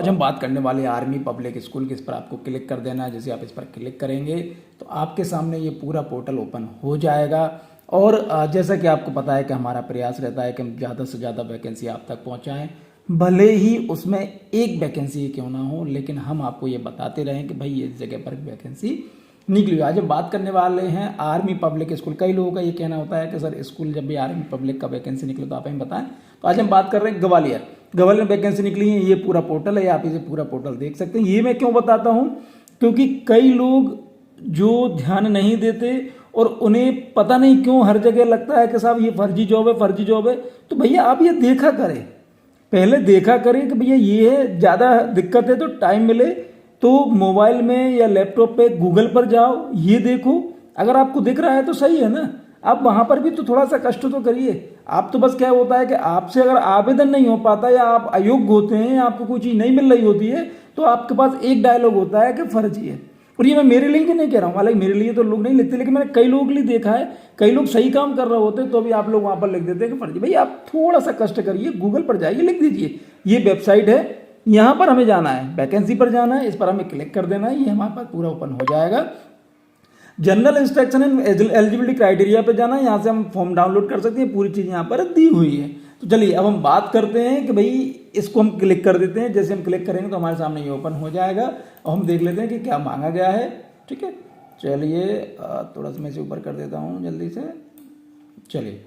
आज हम बात करने वाले आर्मी पब्लिक स्कूल की। इस पर आपको क्लिक कर देना है। जैसे आप इस पर क्लिक करेंगे तो आपके सामने ये पूरा पोर्टल ओपन हो जाएगा। और जैसा कि आपको पता है कि हमारा प्रयास रहता है कि हम ज़्यादा से ज़्यादा वैकेंसी आप तक पहुंचाएं, भले ही उसमें एक वैकेंसी क्यों ना हो, लेकिन हम आपको ये बताते रहें कि भाई इस जगह पर वैकेंसी निकली। आज हम बात करने वाले हैं आर्मी पब्लिक स्कूल। कई लोगों का ये कहना होता है कि सर स्कूल जब भी आर्मी पब्लिक का वैकेंसी निकले तो आप हमें बताएं। तो आज हम बात कर रहे हैं ग्वालियर। ग्वालियर में वैकेंसी निकली है। ये पूरा पोर्टल है, आप इसे पूरा पोर्टल देख सकते हैं। ये मैं क्यों बताता हूँ, क्योंकि कई लोग जो ध्यान नहीं देते और उन्हें पता नहीं क्यों हर जगह लगता है कि साहब ये फर्जी जॉब है, फर्जी जॉब है। तो भैया आप ये देखा करें, पहले देखा करें कि भैया ये है, ज़्यादा दिक्कत है तो टाइम मिले तो मोबाइल में या लैपटॉप पे गूगल पर जाओ, ये देखो। अगर आपको दिख रहा है तो सही है ना, आप वहां पर भी तो थोड़ा सा कष्ट तो करिए। आप तो बस क्या होता है कि आपसे अगर आवेदन नहीं हो पाता या आप अयोग्य होते हैं, आपको कोई चीज़ नहीं मिल रही होती है, तो आपके पास एक डायलॉग होता है कि फर्जी है। और ये मैं मेरे लिए नहीं कह रहा हूँ, हालांकि मेरे लिए तो लोग नहीं लिखते, लेकिन मैंने कई लोगों के लिए देखा है, कई लोग सही काम कर रहे होते हैं तो भी आप लोग वहां पर लिख देते हैं कि फर्जी। भाई आप थोड़ा सा कष्ट करिए, गूगल पर जाइए, लिख दीजिए ये वेबसाइट है, यहाँ पर हमें जाना है, वैकेंसी पर जाना है, इस पर हमें क्लिक कर देना है, ये हमारे पास पूरा ओपन हो जाएगा। General instruction and eligibility criteria पे जाना है, यहाँ से हम फॉर्म डाउनलोड कर सकते हैं, पूरी चीज़ यहाँ पर दी हुई है। तो चलिए अब हम बात करते हैं कि भाई इसको हम क्लिक कर देते हैं। जैसे हम क्लिक करेंगे तो हमारे सामने ये ओपन हो जाएगा और हम देख लेते हैं कि क्या मांगा गया है। ठीक है, चलिए थोड़ा सा मैं इसे ऊपर कर देता हूँ जल्दी से। चलिए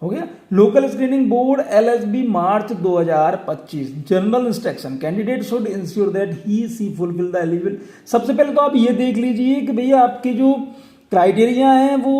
हो गया। Local screening board LSB March 2025 general instruction candidate should ensure that he she fulfil the eligible. सबसे पहले तो आप ये देख लीजिए कि भैया आपके जो क्राइटेरिया हैं वो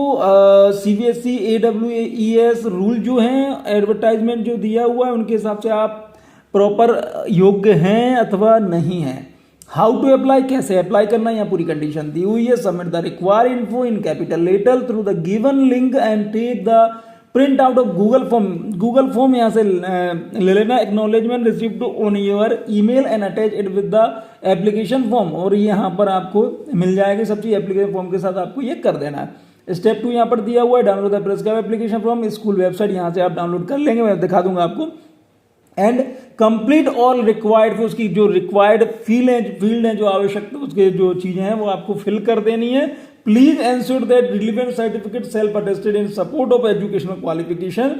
CBSE AWES रूल जो हैं, एडवर्टाइजमेंट जो दिया हुआ है उनके हिसाब से आप प्रॉपर योग्य हैं अथवा नहीं हैं। हाउ टू अप्लाई, कैसे अप्लाई करना, यहाँ पूरी कंडीशन दी हुई है। Submit the required info in capital letter through the given link and take the print out of Google form. Google form यहाँ से ले लेना। Acknowledgement received on your email and attach it with the application form. और यहाँ पर आपको मिल जाएगी सब चीज, एप्लीकेशन फॉर्म के साथ आपको ये कर देना है। स्टेप 2 यहाँ पर दिया हुआ है, download the prescribe application form. School website यहाँ से आप डाउनलोड कर लेंगे, मैं दिखा दूंगा आपको। एंड कंप्लीट ऑल रिक्वायर्ड, उसकी जो रिक्वायर्ड फील्ड है जो आवश्यकता उसके जो चीजें हैं वो आपको फिल कर देनी है। Please ensure that relevant certificate self attested in support of educational qualification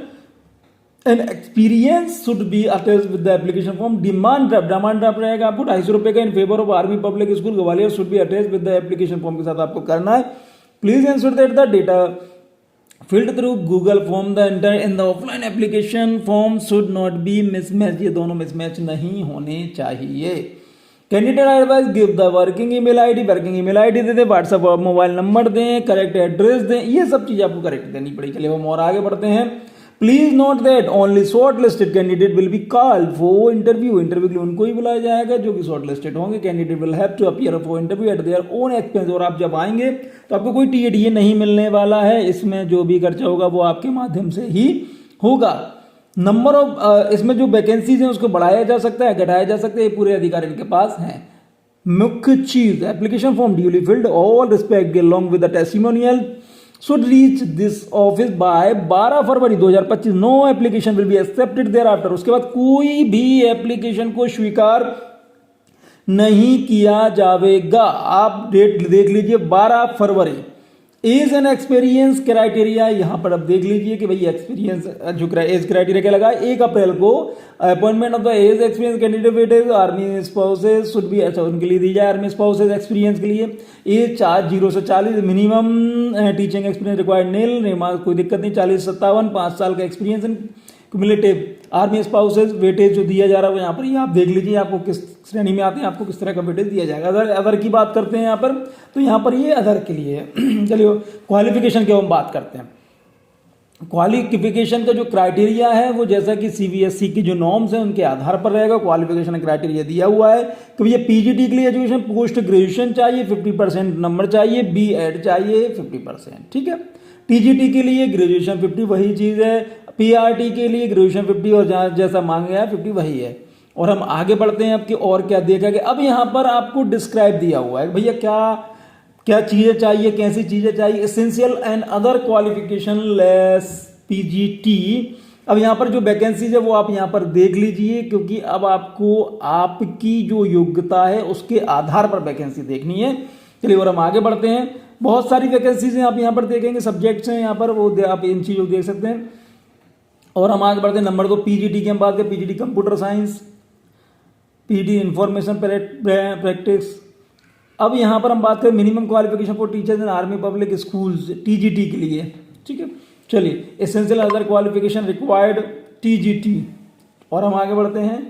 and experience should be attached with the application form. Demand draft रहेगा आपको 250 रुपए का in favour of army public school Gwalior should be attached with the application form के साथ आपको करना है। Please ensure that the data filled through Google form the enter in the offline application form should not be mismatched। ये दोनों mismatch नहीं होने चाहिए। Candidate advice give the working email ID, working email ID दे दें, WhatsApp और mobile number दें, correct address दें, ये सब चीज आपको करेक्ट देनी पड़ेगी। चलिए हम और आगे बढ़ते हैं। Please note that only short listed candidate will be called for interview. Interview के लिए उनको ही बुलाया जाएगा जो कि शॉर्ट लिस्टेड होंगे। Candidate will have to appear for interview at their own expense. और आप जब आएंगे तो आपको कोई टीए नहीं मिलने वाला है, इसमें जो भी खर्चा होगा वो आपके माध्यम से ही होगा। नंबर ऑफ इसमें जो वैकेंसीज हैं उसको बढ़ाया जा सकता है, घटाया जा सकता है, ये पूरे अधिकार इनके पास हैं। मुख्य चीज, application form duly filled, all respect along with the testimonial should reach this office by 12 February 2025। No application will be accepted thereafter. उसके बाद कोई भी एप्लीकेशन को स्वीकार नहीं किया जाएगा। आप डेट देख लीजिए 12 फरवरी। एज एंड एक्सपीरियंस क्राइटेरिया यहाँ पर आप देख लीजिए कि भाई एक्सपीरियंस जो एज क्राइटेरिया क्या लगा, 1 अप्रैल को appointment of the as experience candidate army spouses should be, अच्छा उनके लिए दी जाए आर्मी स्पाउसेस एक्सपीरियंस के लिए। एज 0 से 40, मिनिमम टीचिंग एक्सपीरियंस रिक्वायर्ड नील, कोई दिक्कत नहीं। 40 से 57, 5 साल का experience in cumulative army spouses. Weightage जो दिया जा रहा है यहाँ पर ये आप देख लीजिए आपको किस श्रेणी में आते हैं, आपको किस तरह का वेटेज दिया जाएगा। अदर की बात करते हैं यहाँ पर, तो यहाँ पर ये अदर के लिए है। चलिए क्वालिफिकेशन की हम बात करते हैं। क्वालिफिकेशन का जो क्राइटेरिया है वो जैसा कि CBSE की जो नॉर्म्स हैं उनके आधार पर रहेगा। क्वालिफिकेशन क्राइटेरिया दिया हुआ है कि भैया PGT के लिए एजुकेशन पोस्ट ग्रेजुएशन चाहिए, 50% नंबर चाहिए, B.Ed चाहिए 50%। ठीक है, TGT के लिए ग्रेजुएशन 50 वही चीज है, PRT के लिए ग्रेजुएशन 50 और जैसा मांगा गया 50 वही है। और हम आगे बढ़ते हैं आपकी और क्या देखा गया। अब यहाँ पर आपको डिस्क्राइब दिया हुआ है भैया क्या क्या चीजें चाहिए, कैसी चीजें चाहिए। Essential and other qualification less PGT अब यहाँ पर जो वैकेंसीज है वो आप यहाँ पर देख लीजिए, क्योंकि अब आपको आपकी जो योग्यता है उसके आधार पर वैकेंसी देखनी है। चलिए और हम आगे बढ़ते हैं। बहुत सारी वैकेंसीज हैं, आप यहाँ पर देखेंगे, सब्जेक्ट्स हैं यहाँ पर, वो आप इन चीज़ों को देख सकते हैं। और हम आगे बढ़ते हैं। नंबर 2 पीजीटी की हम बात करें, PGT computer science, PGT information practice. अब यहाँ पर हम बात करें minimum qualification for teachers in army public schools, TGT के लिए, ठीक है। चलिए, essential other qualification required TGT. और हम आगे बढ़ते हैं,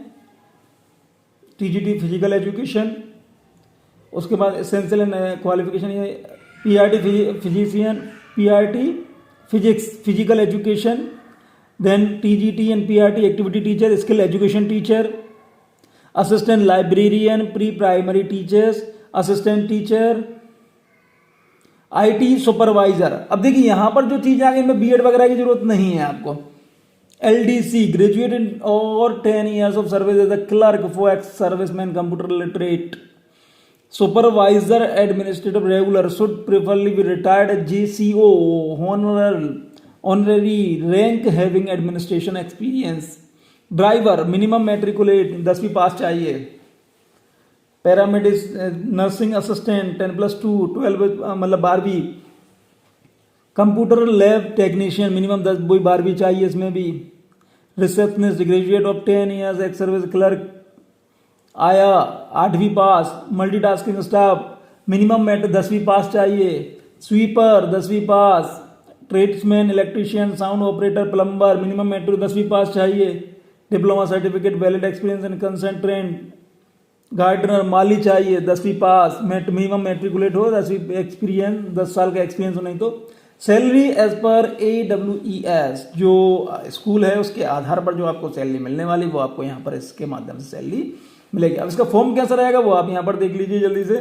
टीजीटी फिजिकल एजुकेशन, उसके बाद एसेंशियल क्वालिफिकेशन ये PRT physician, PRT physics physical education, then TGT and PRT activity teacher, skill education teacher, assistant librarian, pre primary teachers, assistant teacher, IT supervisor. अब देखिए यहां पर जो चीज आ गई, इनमें बीएड वगैरह की जरूरत नहीं है आपको। एलडीसी ग्रेजुएट इन और 10 years of service as a clerk for ex serviceman computer literate, supervisor administrative regular should preferably be retired JCO honorary rank having administration experience, driver minimum matriculate 10वीं पास चाहिए, पैरामेडिस नर्सिंग असिस्टेंट 10+2 12 मतलब 12वीं, computer lab technician minimum 12वीं चाहिए इसमें भी, receptionist graduate of 10 years ex service clerk आया 8वीं पास, मल्टीटास्किंग स्टाफ मिनिमम मैट 10वीं पास चाहिए, स्वीपर 10वीं पास, tradesman electrician sound operator plumber minimum matric 10वीं पास चाहिए, diploma certificate valid experience in consultant, gardener माली चाहिए 10वीं पास, मिनिमम मैट्रिकुलेट हो, 10वीं एक्सपीरियंस 10 साल का एक्सपीरियंस हो, नहीं तो सैलरी एज पर AWES जो स्कूल है उसके आधार पर जो आपको सैलरी मिलने वाली वो आपको यहाँ पर इसके माध्यम से सैलरी मिलेगी। अब इसका फॉर्म कैसा रहेगा वो आप यहाँ पर देख लीजिए जल्दी से।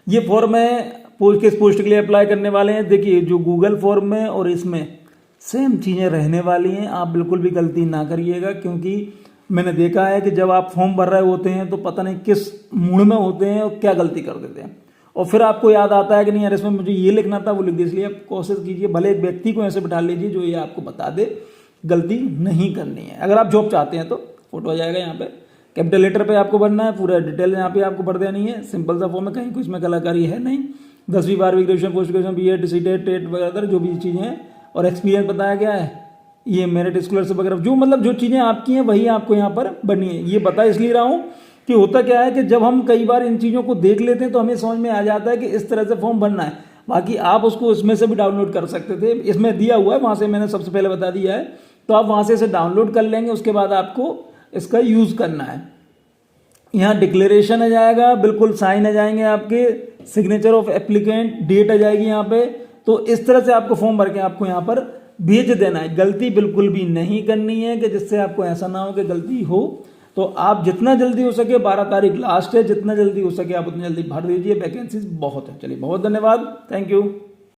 ये फॉर्म है किस पोस्ट के लिए अप्लाई करने वाले हैं। देखिए जो गूगल फॉर्म में और इसमें सेम चीज़ें रहने वाली हैं, आप बिल्कुल भी गलती ना करिएगा, क्योंकि मैंने देखा है कि जब आप फॉर्म भर रहे होते हैं तो पता नहीं किस मूड में होते हैं और क्या गलती कर देते हैं, और फिर आपको याद आता है कि नहीं यार इसमें मुझे ये लिखना था वो लिख दे। इसलिए आप कोशिश कीजिए, भले एक व्यक्ति को ऐसे बिठा लीजिए जो ये आपको बता दे, गलती नहीं करनी है। अगर आप जॉब चाहते हैं तो फोटो आ जाएगा यहाँ पे, कैपिटल लेटर पे आपको भरना है, पूरा डिटेल यहाँ पे आपको भर देनी है। सिंपल सा फॉर्म है, कहीं कुछ में कलाकारी है नहीं। 10वीं 12वीं graduation post graduation BEd CTET TET वगैरह जो भी चीज़ें हैं, और एक्सपीरियंस बताया गया है, ये मेरिट स्कॉलरशिप वगैरह जो मतलब जो चीज़ें आपकी हैं वही आपको यहाँ पर बननी है। ये बता इसलिए रहा हूँ कि होता क्या है कि जब हम कई बार इन चीज़ों को देख लेते हैं तो हमें समझ में आ जाता है कि इस तरह से फॉर्म भरना है। बाकी आप उसको इसमें से भी डाउनलोड कर सकते थे, इसमें दिया हुआ है, वहाँ से मैंने सबसे पहले बता दिया है, तो आप वहाँ से इसे डाउनलोड कर लेंगे। उसके बाद आपको इसका यूज़ करना है। यहाँ डिक्लेरेशन आ जाएगा, बिल्कुल साइन आ जाएंगे आपके, सिग्नेचर ऑफ एप्लीकेंट, डेट आ जाएगी यहाँ पे। तो इस तरह से आपको फॉर्म भर के आपको यहाँ पर भेज देना है। गलती बिल्कुल भी नहीं करनी है कि जिससे आपको ऐसा ना हो कि गलती हो। तो आप जितना जल्दी हो सके, 12 तारीख लास्ट है, जितना जल्दी हो सके आप उतनी जल्दी भर दीजिए। वैकेंसीज बहुत है। चलिए बहुत धन्यवाद, थैंक यू।